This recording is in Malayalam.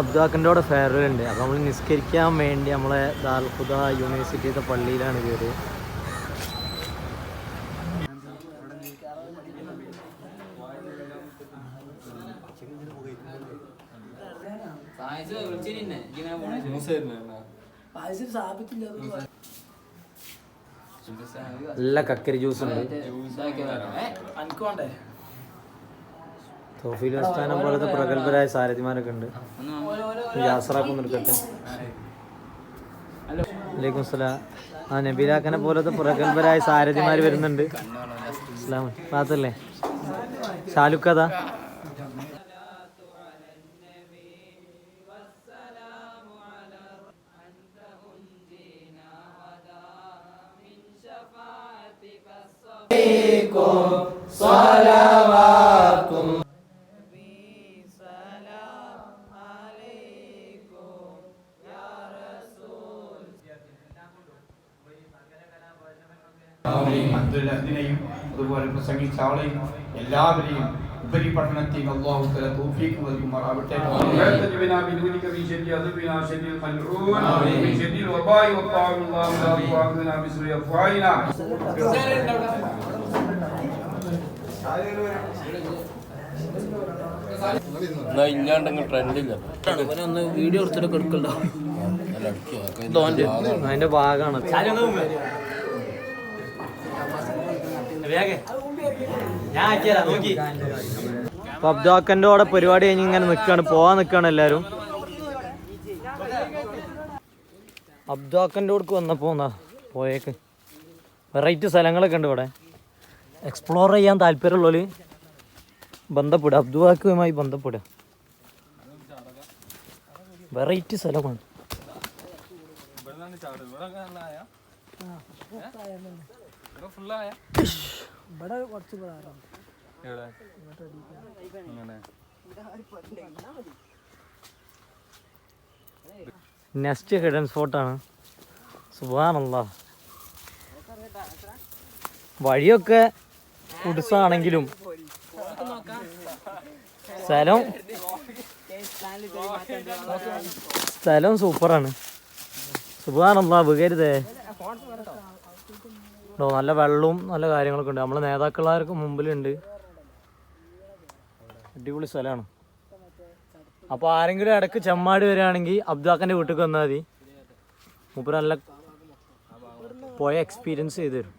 അബ്ദുഹാക്കൻ്റെ കൂടെ ഫെയർവെൽ ഉണ്ട്. അപ്പോൾ നമ്മൾ നിസ്കരിക്കാൻ വേണ്ടി നമ്മളെ ദാറുൽ ഹുദ യൂണിവേഴ്സിറ്റിയുടെ പള്ളിയിലാണ് കയറി. നല്ല കക്കരി ജ്യൂസ് ഉണ്ട്. തോഫീൽ അസ്ഥാനം പോലത്തെ പ്രഗത്ഭരായ സാരഥിമാരൊക്കെ ഉണ്ട്. യാസറാക്കൊന്നും എടുക്കട്ടെ. വലൈക്കും സ്സലാം. ആ നബീലാക്കനെ പോലത്തെ പ്രഗത്ഭരായ സാരഥിമാർ വരുന്നുണ്ട്. പാത്തല്ലേ ഷാലുക്കഥ. അതിനെയും അതുപോലെ പ്രസംഗിച്ച ആളെയും എല്ലാവരെയും ഉപരിപഠനത്തിന് അല്ലാഹു തആല തൗഫീഖ് നൽകുമാറാവട്ടെ. വീഡിയോ എടുത്തിട്ട് എടുക്കണ്ടോ? അതിന്റെ ഭാഗമാണ്. അപ്പൊ അബ്ദുഹാക്കൻ്റെ കൂടെ പരിപാടി കഴിഞ്ഞ് ഇങ്ങനെ നിൽക്കാണ്, പോവാൻ നിൽക്കാണ് എല്ലാരും. അബ്ദുഹാക്കൻ്റെ കൂടെ വന്നപ്പോ പോയേക്ക് വെറൈറ്റി സ്ഥലങ്ങളൊക്കെ ഉണ്ട് ഇവിടെ. എക്സ്പ്ലോർ ചെയ്യാൻ താല്പര്യമുള്ളവര് ബന്ധപ്പെടുക, അബ്ദുഹാക്കുമായി ബന്ധപ്പെടുക. വെറൈറ്റി സ്ഥലമാണ്. നെക്സ്റ്റ് ഹിഡൻ സ്പോട്ടാണ്. സുബ്ഹാനല്ലാഹ്. വഴിയൊക്കെ കുടിസാണെങ്കിലും സ്ഥലം സൂപ്പറാണ്. സുബ്ഹാനല്ലാഹ്. വികരുതേ. നല്ല വെള്ളവും നല്ല കാര്യങ്ങളൊക്കെ ഉണ്ട്. നമ്മളെ നേതാക്കളാർക്ക് മുമ്പിലുണ്ട്. അടിപൊളി സ്ഥലമാണ്. അപ്പോൾ ആരെങ്കിലും ഇടയ്ക്ക് ചെമ്മാട് വരികയാണെങ്കിൽ അബ്ദുഹാക്കൻ്റെ വീട്ടിൽ വന്നാൽ മതി. മൂപ്പര് നല്ല പോയ എക്സ്പീരിയൻസ് ചെയ്തു തരും.